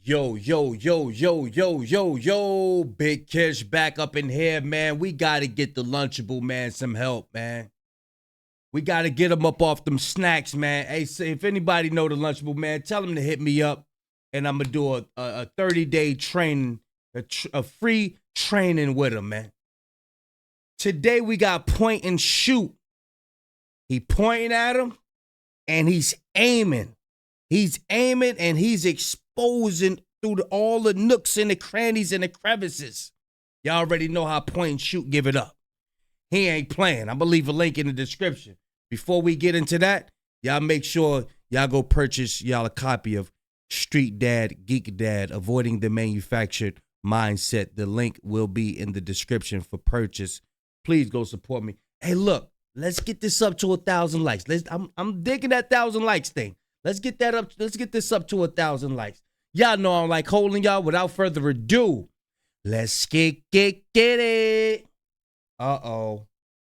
Yo, yo, yo, yo, yo, yo, yo, Big Kish back up in here, man. We got to get the Lunchable man some help, man. We got to get him up off them snacks, man. Hey, say if anybody know the Lunchable man, tell him to hit me up, and I'm going to do a 30-day training, a free training with him, man. Today we got point and shoot. He pointing at him, and he's aiming. He's aiming, and he's exposing through all the nooks and the crannies and the crevices. Y'all already know how point and shoot give it up. He ain't playing. I'm going to leave a link in the description. Before we get into that, y'all make sure y'all go purchase y'all a copy of Street Dad, Geek Dad, Avoiding the Manufactured Mindset. The link will be in the description for purchase. Please go support me. Hey, look, let's get this up to 1,000 likes. I'm digging that 1,000 likes thing. Let's get that up. Let's get this up to 1,000 likes. Y'all know I'm like holding y'all. Without further ado, let's get it. Uh-oh.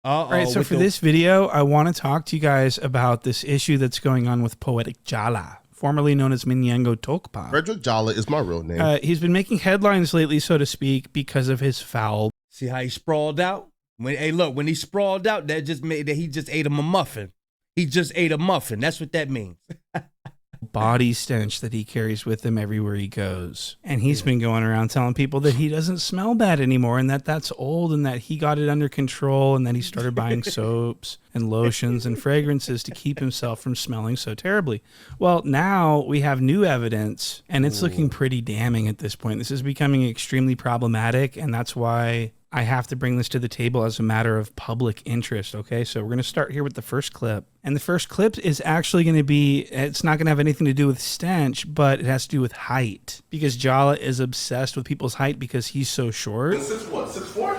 All right, so for this video, I want to talk to you guys about this issue that's going on with Poetik Jallah, formerly known as Minyango Tokpa. Frederick Jallah is my real name. He's been making headlines lately, so to speak, because of his foul. See how he sprawled out? Hey, look, when he sprawled out, that just made that he just ate him a muffin. He just ate a muffin. That's what that means. Body stench that he carries with him everywhere he goes. And he's been going around telling people that he doesn't smell bad anymore and that that's old and that he got it under control and that he started buying soaps and lotions and fragrances to keep himself from smelling so terribly. Well, now we have new evidence and it's looking pretty damning at this point. This is becoming extremely problematic, and that's why I have to bring this to the table as a matter of public interest, okay? So we're going to start here with the first clip. And the first clip is actually going to be, it's not going to have anything to do with stench, but it has to do with height. Because Jallah is obsessed with people's height because he's so short. 6'1", 6'4"?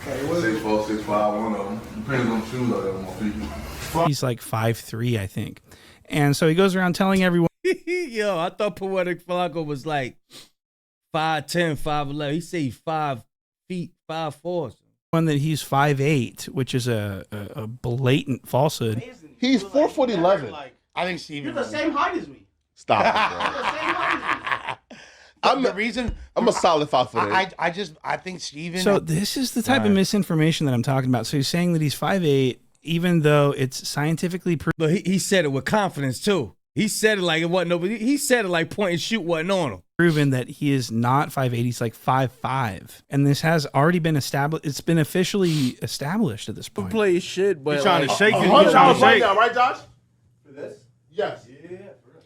Okay, 6'4", 6'5", one of them. Depends on the shoes I have on my feet. He's like 5'3", I think. And so he goes around telling everyone. Yo, I thought Poetik Flacco was like 5'10", 5'11". He say 5 feet, 5'4". One that he's 5'8", which is a blatant falsehood. He's 4'11". I think Steven. You're the same height as me. Stop it, You're the same height as me. I'm a solid 5'8". I think Steven. So this is the type of misinformation that I'm talking about. So he's saying that he's 5'8", even though it's scientifically proven. But he said it with confidence too. He said it like it wasn't nobody. He said it like point and shoot wasn't on him. Proven that he is not 5'8", he's like 5'5", and this has already been established. It's been officially established at this point. Play shit, but He's trying to shake you. $100 right now, right, Josh? For this? Yes. Yeah.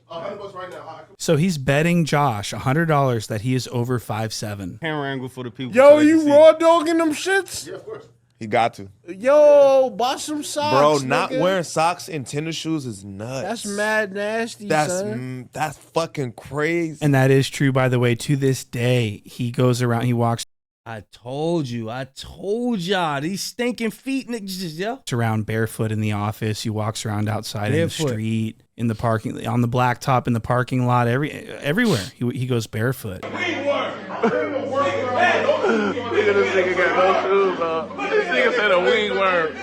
$100 right now. So he's betting Josh $100 that he is over 5'7". Camera angle for the people. Yo, you raw dogging them shits? Yeah, of course. He got to. Yo, buy some socks, Bro, not nigga. wearing socks and tennis shoes is nuts. That's mad nasty, son. That's fucking crazy. And that is true, by the way. To this day, he goes around, he walks I told y'all, these stinking feet niggas, yo. around barefoot in the office. He walks around outside Barefoot. in the street, in the parking, on the blacktop, in the parking lot, everywhere. He goes barefoot. Look at this nigga got no shoes on. This nigga said a wing worm.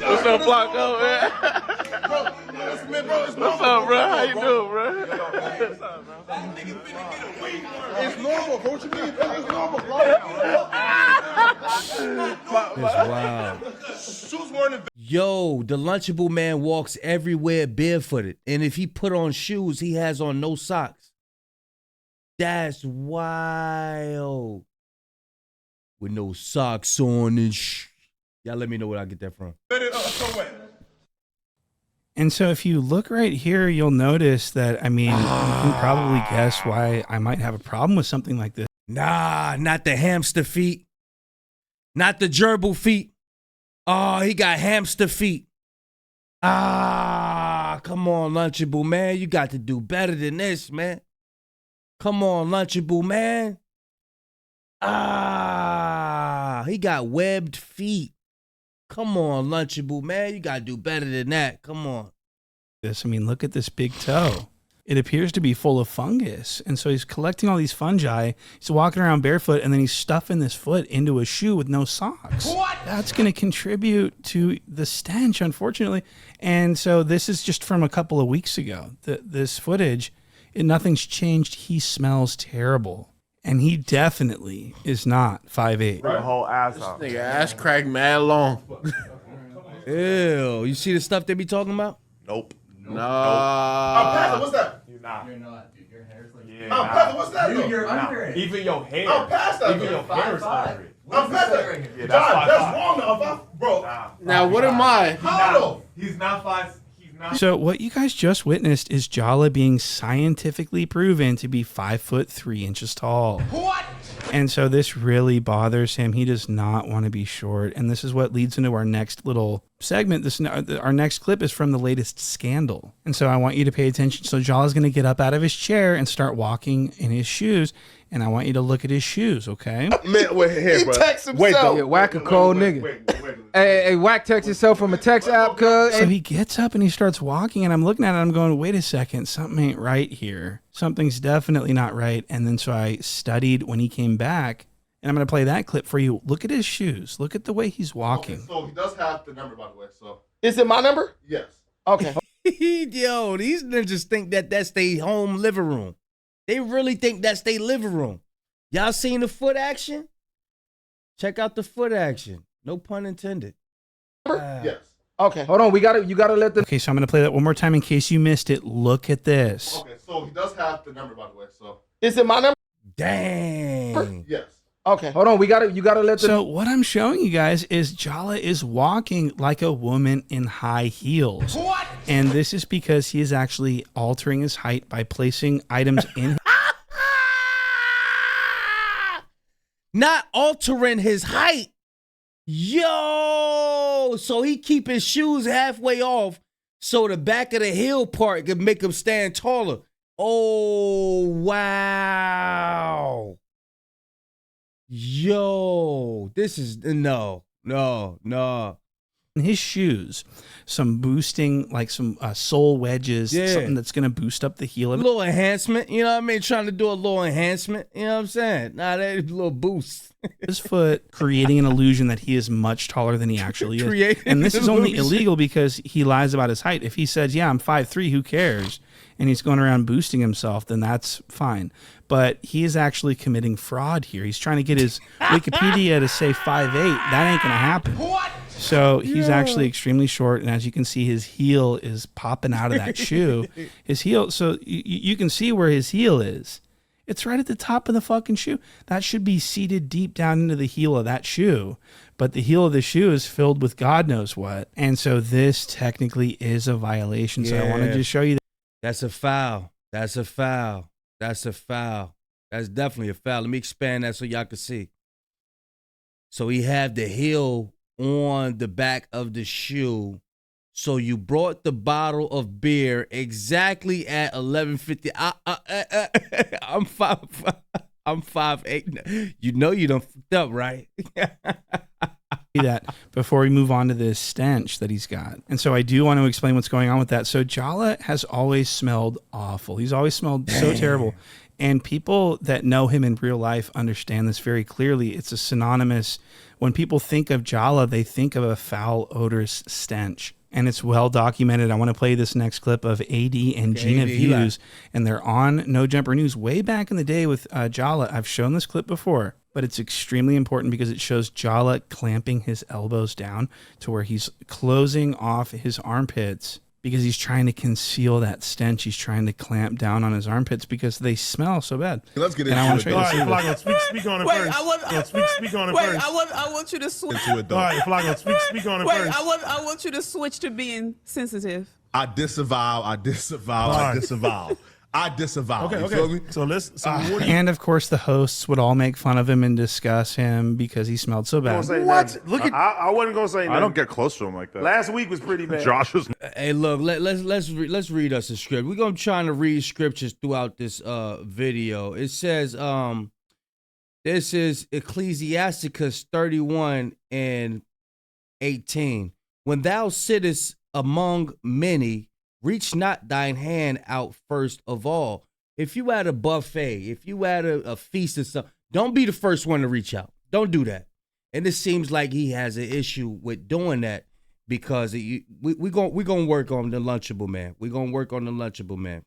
What's up, Flacco, man? What's up, bro? How you doing, bro? What's up, bro? It's normal. Don't you believe it's normal, bro? It's wild. Yo, the Lunchable man walks everywhere barefooted. And if he put on shoes, he has on no socks. That's wild. With no socks on and y'all let me know where I get that from. And so if you look right here, you'll notice that, I mean, you can probably guess why I might have a problem with something like this. Nah, not the hamster feet. Not the gerbil feet. Oh, he got hamster feet. Ah, come on, Lunchable man. You got to do better than this, man. Come on, Lunchable man. Ah, he got webbed feet. Come on, Lunchable man. You got to do better than that. Come on. I mean, look at this big toe. It appears to be full of fungus. And so he's collecting all these fungi. He's walking around barefoot, and then he's stuffing this foot into a shoe with no socks. What? That's going to contribute to the stench, unfortunately. And so this is just from a couple of weeks ago. This footage Nothing's changed. He smells terrible. And he definitely is not 5'8". The whole ass out. Nigga, ass crack mad long. Ew. You see the stuff they be talking about? Nope. Nah. What's that? You're not. You're not, dude. Your hair's like. Yeah, I'm past. What's that? Though? You're under it. Even your hair. I'm past that. Even your hair is under it. I'm past that. Right here? Yeah, John, that's that's wrong now, bro. Now, what am I? How though? He's not 5. He's not. So what you guys just witnessed is Jalla being scientifically proven to be 5'3" tall. What? And so this really bothers him. He does not want to be short. And this is what leads into our next little segment. Our next clip is from the latest scandal. And so I want you to pay attention. So Jalla's going to get up out of his chair and start walking in his shoes. And I want you to look at his shoes, okay? Man, wait here, He bro. texts himself. Wait, though. Yeah, whack a cold nigga. Wait. Hey, whack text yourself from a text app, cuz. So he gets up and he starts walking, and I'm looking at it, I'm going, wait a second, something ain't right here. Something's definitely not right. And then so I studied when he came back, and I'm going to play that clip for you. Look at his shoes. Look at the way he's walking. Okay, so he does have the number, by the way. So Is it my number? yes. Okay. Yo, these ninjas think that that's their home living room. They really think that's their living room. Y'all seen the foot action? Check out the foot action. No pun intended. Yes. Okay. Hold on. You gotta let the Okay, so I'm going to play that one more time in case you missed it. Look at this. Okay, so he does have the number, by the way. So Is it my number? Dang. yes. Okay. Hold on. You gotta let the So what I'm showing you guys is Jalla is walking like a woman in high heels. What? And this is because he is actually altering his height by placing items in Not altering his height. Yo, so he keep his shoes halfway off so the back of the heel part can make him stand taller. Oh, wow. Yo, this is no. his shoes, some boosting, like some sole wedges, Yeah. something that's going to boost up the heel A of it. little enhancement, you know what I mean? Trying to do a little enhancement, you know what I'm saying? Nah, that is a little boost. His foot, creating an illusion that he is much taller than he actually is. Creating And this an is only illusion. illegal because he lies about his height. If he says, yeah, I'm 5'3", who cares? And he's going around boosting himself, then that's fine. But he is actually committing fraud here. He's trying to get his Wikipedia to say 5'8". That ain't going to happen. So he's actually extremely short, and as you can see, his heel is popping out of that shoe. His heel, so you can see where his heel is. It's right at the top of the fucking shoe. That should be seated deep down into the heel of that shoe. But the heel of the shoe is filled with God knows what. And so this technically is a violation. So I want to Yeah. just show you. That's a foul. That's a foul. That's a foul. That's definitely a foul. Let me expand that so y'all can see. So he had the heel on the back of the shoe. So you brought the bottle of beer exactly at 11:50. I'm 5'5". I'm 5'8". You know you done fucked up, right? that before we move on to this stench that he's got. And so I do want to explain what's going on with that. So Jalla has always smelled awful. He's always smelled so terrible. And people that know him in real life understand this very clearly. It's a synonymous. When people think of Jalla, they think of a foul, odorous stench. And it's well documented. I want to play this next clip of AD and Gina Views. And they're on No Jumper News way back in the day with Jalla. I've shown this clip before, but it's extremely important because it shows Jalla clamping his elbows down to where he's closing off his armpits because he's trying to conceal that stench. He's trying to clamp down on his armpits because they smell so bad. Let's get And I want to into show it. you All this. right, Flaco, speak on it Wait, first. I want. Speak on it wait, first. I want you to switch. Into it, though. All right, Flaco, speak on it Wait, first. I want you to switch to being sensitive. I disavow. Okay, Feel me? So let's. So what do you And of course, the hosts would all make fun of him and discuss him because he smelled so bad. What? Look at. I wasn't gonna say nothing. I don't get close to him like that. Last week was pretty bad. Josh is Hey, look, let's read us a script. We're gonna try to read scriptures throughout this video. It says this is Ecclesiasticus 31:18. When thou sittest among many, reach not thine hand out first of all. If you at a buffet, if you at a feast or something, don't be the first one to reach out. Don't do that. And it seems like he has an issue with doing that because we're gonna work on the Lunchable Man. We're gonna work on the Lunchable Man.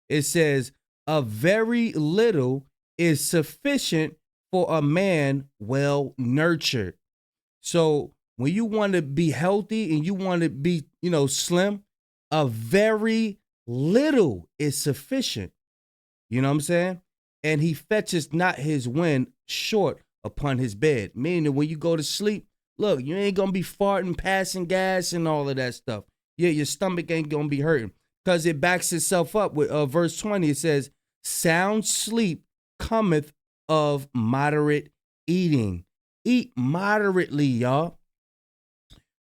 It says, a very little is sufficient for a man well nurtured. So when you want to be healthy and you want to be, slim, a very little is sufficient. You know what I'm saying? And he fetches not his wind short upon his bed. Meaning when you go to sleep, look, you ain't going to be farting, passing gas and all of that stuff. Yeah, your stomach ain't going to be hurting. Because it backs itself up with verse 20. It says, sound sleep cometh of moderate eating. Eat moderately, y'all.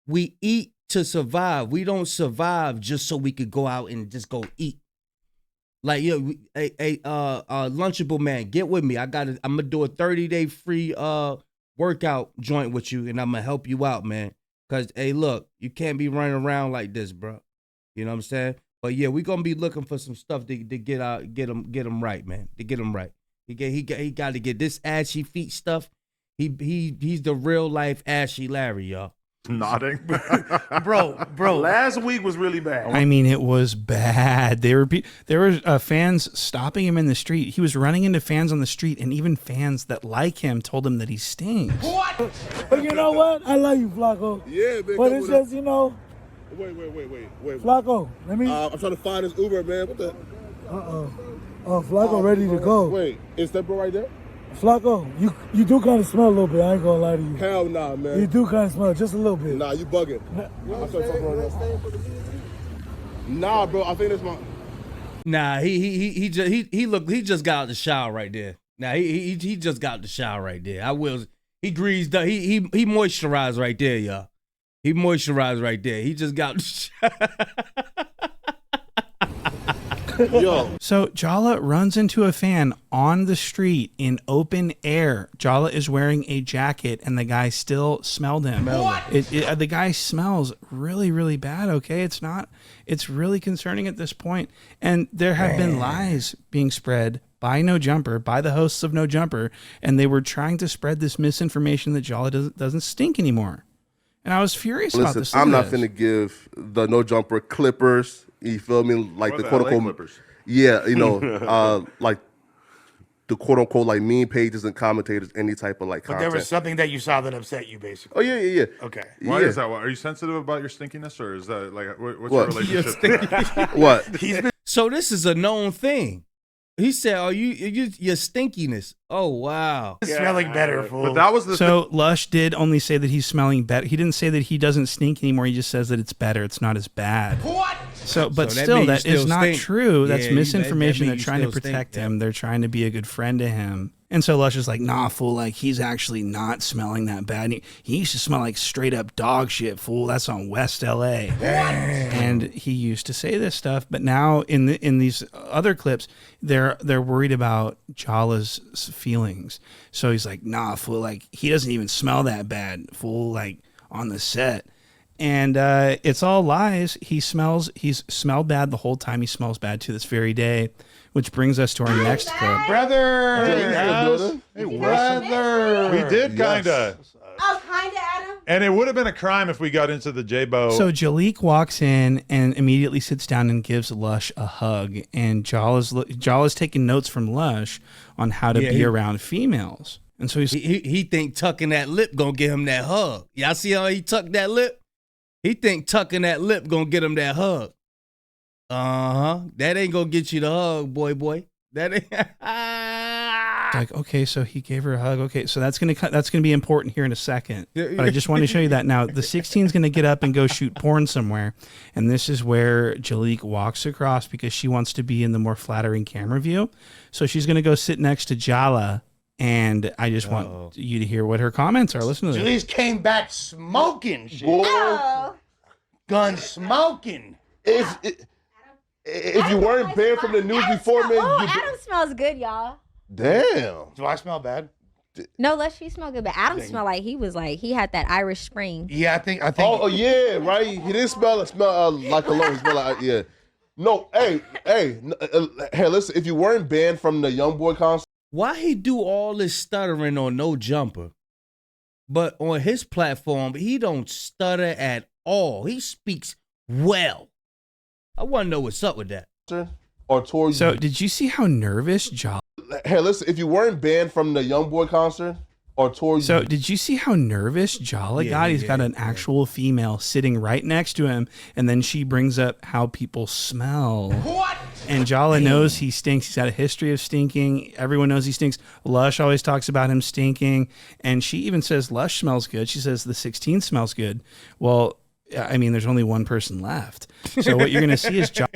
We eat to survive. We don't survive just so we could go out and just go eat. Like, Lunchable man, get with me. I'm gonna do a 30-day free workout joint with you, and I'm gonna help you out, man. Cause hey, look, you can't be running around like this, bro. You know what I'm saying? But yeah, we're gonna be looking for some stuff to get him right, man. To get him right. He got to get this ashy feet stuff. He's the real life Ashy Larry, y'all. Nodding. bro. Last week was really bad. I mean, it was bad. There were fans stopping him in the street. He was running into fans on the street, and even fans that like him told him that he stinks. What? But you know what? I love you, Flacco. Yeah, man. But it's just, Wait. Flacco, let me. I'm trying to find this Uber, man. What the? Oh, Flacco ready to go. Wait, is that bro right there? Flacco, you do kind of smell a little bit. I ain't gonna lie to you. Hell nah, man. You do kind of smell just a little bit. Nah, you bugging. Nah, bro. I think that's my. Nah, he just got out the shower right there. Nah, he just got out the shower right there. He greased up. He moisturized right there, y'all. He moisturized right there. He just got. Yo. So Jalla runs into a fan on the street in open air. Jalla is wearing a jacket, and the guy still smelled him. The guy smells really, really bad. Okay, it's really concerning at this point. And there have been lies being spread by No Jumper, by the hosts of No Jumper, and they were trying to spread this misinformation that Jalla doesn't stink anymore. And I was furious about this. I'm not finna give the No Jumper Clippers. You feel me? Like the quote unquote Clippers. Yeah, like the quote unquote like meme pages and commentators, any type of like But content. there was something that you saw that upset you, basically. Oh yeah. Okay. Why Yeah. is that? Are you sensitive about your stinkiness, or is that like what's What? your relationship? What? So this is a known thing. He said, "Oh, your stinkiness." Oh, wow. Smelling better, fool. But that was the So Lush did only say that he's smelling better. He didn't say that he doesn't stink anymore. He just says that it's better. It's not as bad. What? So, but So that still, means that you is still not stink. true. That's Yeah, that misinformation. They're means you trying to still stink, protect yeah. him. They're trying to be a good friend to him. And so Lush is like, nah, fool, like he's actually not smelling that bad. He used to smell like straight up dog shit, fool. That's on West LA. And he used to say this stuff, but now in these other clips, they're worried about Jalla's feelings. So he's like, nah, fool, like he doesn't even smell that bad, fool, like on the set. And it's all lies. He's smelled bad the whole time. He smells bad to this very day. Which brings us to our next clip. Brother! Hey, Brother! we did kind of. Oh, kind of, Adam? And it would have been a crime if we got into the J-Bo. So Jalik walks in and immediately sits down and gives Lush a hug. And Jallah's taking notes from Lush on how to be around females. And so he think tucking that lip gonna get him that hug. Y'all see how he tucked that lip? He think tucking that lip gonna get him that hug. That ain't gonna get you the hug, boy. That ain't. like, okay, so he gave her a hug. Okay, so that's gonna be important here in a second. But I just want to show you that now. The 16 is gonna get up and go shoot porn somewhere, and this is where Jalik walks across because she wants to be in the more flattering camera view. So she's gonna go sit next to Jalla, and I just want you to hear what her comments are. Listen to this. Julie's came back smoking shit. Oh. Gun smoking. If you weren't banned from the news before, man. Adam smells good, y'all. Damn. Do I smell bad? No, let she smell good, but Adam smelled like he had that Irish Spring. Yeah, I think. Oh yeah, right. He didn't smell like cologne. He smelled like yeah. No, hey, listen. If you weren't banned from the YoungBoy concert, Why he do all this stuttering on No Jumper, but on his platform he don't stutter at all. He speaks well. I want to know what's up with that. or tour. So did you see how nervous Jalla? Hey, listen, if you weren't banned from the YoungBoy concert or tour. So did you see how nervous Jalla got? He's got an actual female sitting right next to him, and then she brings up how people smell. What? And Jalla knows he stinks. He's got a history of stinking. Everyone knows he stinks. Lush always talks about him stinking, and she even says Lush smells good. She says the 16 smells good. Well, I mean, there's only one person left. So what you're going to see is Jalla.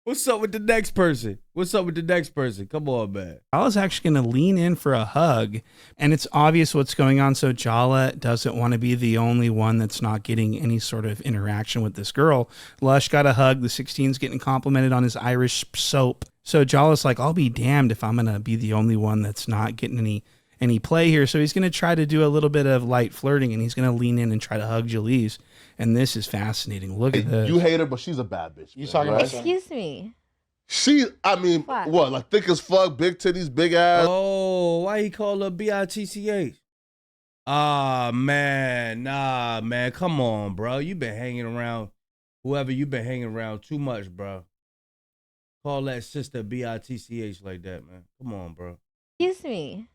What's up with the next person? What's up with the next person? Come on, man. Jalla's actually going to lean in for a hug, and it's obvious what's going on. So Jalla doesn't want to be the only one that's not getting any sort of interaction with this girl. Lush got a hug. The 16's getting complimented on his Irish soap. So Jalla's like, I'll be damned if I'm going to be the only one that's not getting any play here. So he's going to try to do a little bit of light flirting, and he's going to lean in and try to hug Jallahs. And this is fascinating. Look at this. You hate her, but she's a bad bitch. You talking right? about Excuse me. I mean, what? Like thick as fuck, big titties, big ass. Oh, why he call her BITCH? Ah, man. Nah, man. Come on, bro. You been hanging around whoever you been hanging around too much, bro. Call that sister BITCH like that, man. Come on, bro. Excuse me.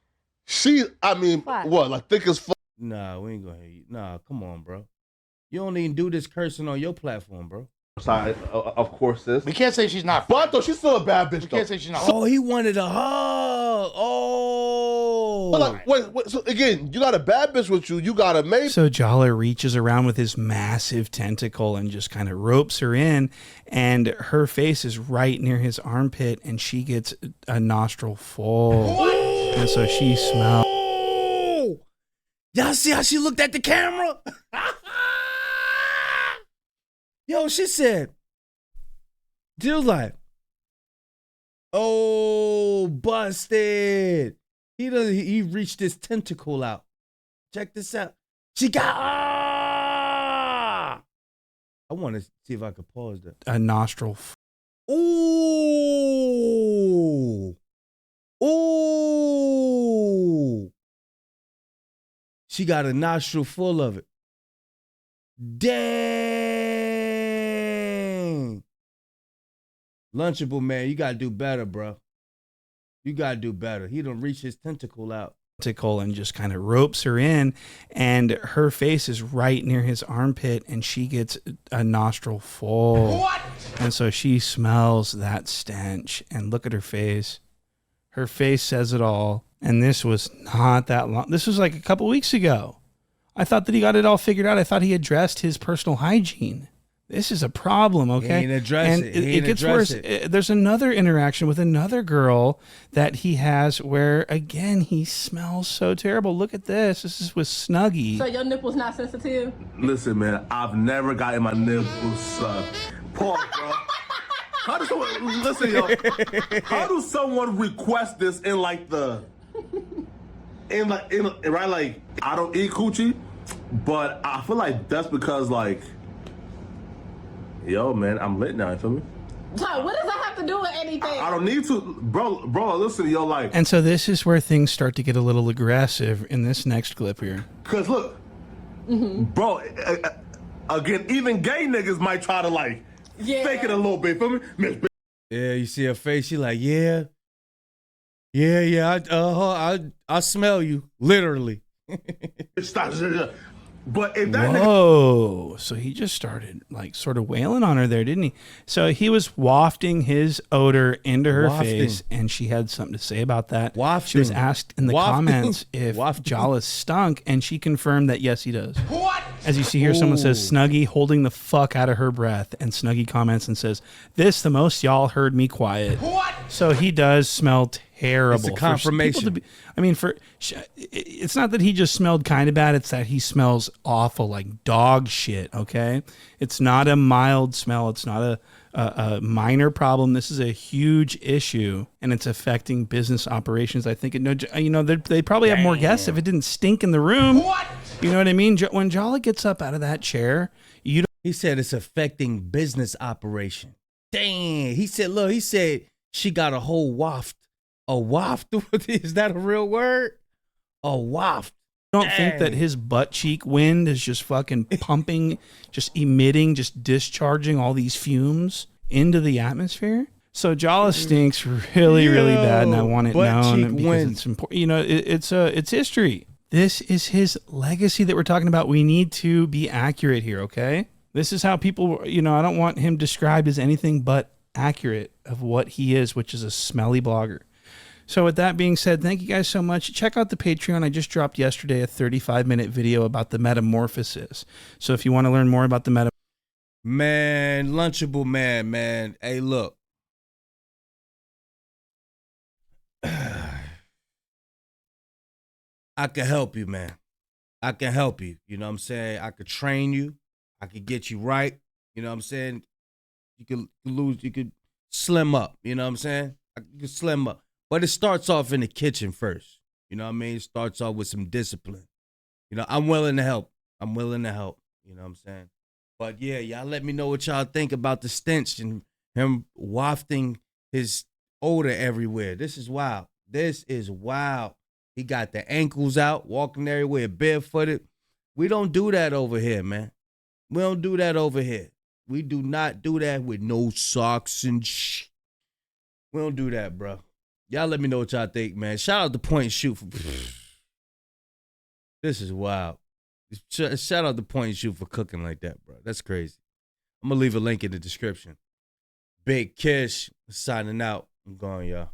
What? Like thick as fuck. Nah, we ain't gonna hear you. Nah, come on, bro. You don't even do this cursing on your platform, bro. Sorry, of course, sis. We can't say she's not. But though, she's still a bad bitch. We can't say she's not. Oh, he wanted a hug. Oh. But like, wait. So again, you got a bad bitch with you. You got a mate. So Jalla reaches around with his massive tentacle and just kind of ropes her in, and her face is right near his armpit, and she gets a nostril full. What? And so she smells. Y'all see how she looked at the camera? Yo, she said, Jill's like, oh, busted. He reached his tentacle out. Check this out. She got, I want to see if I could pause that. A nostril. Ooh. Ooh. She got a nostril full of it. Dang. Lunchable, man, you got to do better, bro. You got to do better. He done reach his tentacle out. And just kind of ropes her in, and her face is right near his armpit, and she gets a nostril full. What? And so she smells that stench, and look at her face. Her face says it all. And this was not that long. This was like a couple weeks ago. I thought that he got it all figured out. I thought he addressed his personal hygiene. This is a problem, okay? He ain't addressed it. It gets worse. There's another interaction with another girl that he has where, again, he smells so terrible. Look at this. This is with Snuggie. So your nipples not sensitive? Listen, man, I've never gotten my nipples sucked. Pause, bro. How does someone, listen, yo, how does someone request this in like the, right, like, I don't eat coochie, but I feel like that's because, like, yo, man, I'm lit now, you feel me? So what does that have to do with anything? I don't need to, bro, listen, yo, like. And so this is where things start to get a little aggressive in this next clip here. Because, look, bro, again, even gay niggas might try to, like, fake it a little bit, feel me? Yeah, you see her face, she like, yeah, I smell you, literally. But if that Whoa. So he just started like sort of wailing on her there, didn't he? So he was wafting his odor into her face, and she had something to say about that. She was asked in the comments if Jallahs stunk, and she confirmed that yes, he does. What? As you see here, someone says Snuggie holding the fuck out of her breath, and Snuggie comments and says, "This the most y'all heard me quiet." What? So he does smell terrible. It's a confirmation. It's not that he just smelled kind of bad. It's that he smells awful, like dog shit, okay? It's not a mild smell. It's not a minor problem. This is a huge issue, and it's affecting business operations. I think, they'd probably have more guests if it didn't stink in the room. What? You know what I mean? When Jalla gets up out of that chair, He said it's affecting business operation. Dang. He said she got a whole waft. A waft? Is that a real word? A waft. don't think that his butt cheek wind is just fucking pumping, just emitting, just discharging all these fumes into the atmosphere? So Jallahs stinks really, really bad, and I want it known because it's important. You know, it's history. This is his legacy that we're talking about. We need to be accurate here, okay? This is how people, you know, I don't want him described as anything but accurate of what he is, which is a smelly blogger. So with that being said, thank you guys so much. Check out the Patreon. I just dropped yesterday a 35-minute video about the metamorphosis. So if you want to learn more about the Man, Lunchable man. Hey, look. I can help you, man. I can help you. You know what I'm saying? I could train you. I could get you right. You know what I'm saying? You could slim up. You know what I'm saying? You could slim up. But it starts off in the kitchen first. You know what I mean? It starts off with some discipline. You know, I'm willing to help. You know what I'm saying? But yeah, y'all let me know what y'all think about the stench and him wafting his odor everywhere. This is wild. He got the ankles out, walking everywhere, barefooted. We don't do that over here, man. We don't do that over here. We do not do that with no socks and shh. We don't do that, bro. Y'all let me know what y'all think, man. Shout out to Point and Shoot for this is wild. Shout out to Point and Shoot for cooking like that, bro. That's crazy. I'm gonna leave a link in the description. Big Kish signing out. I'm going, y'all.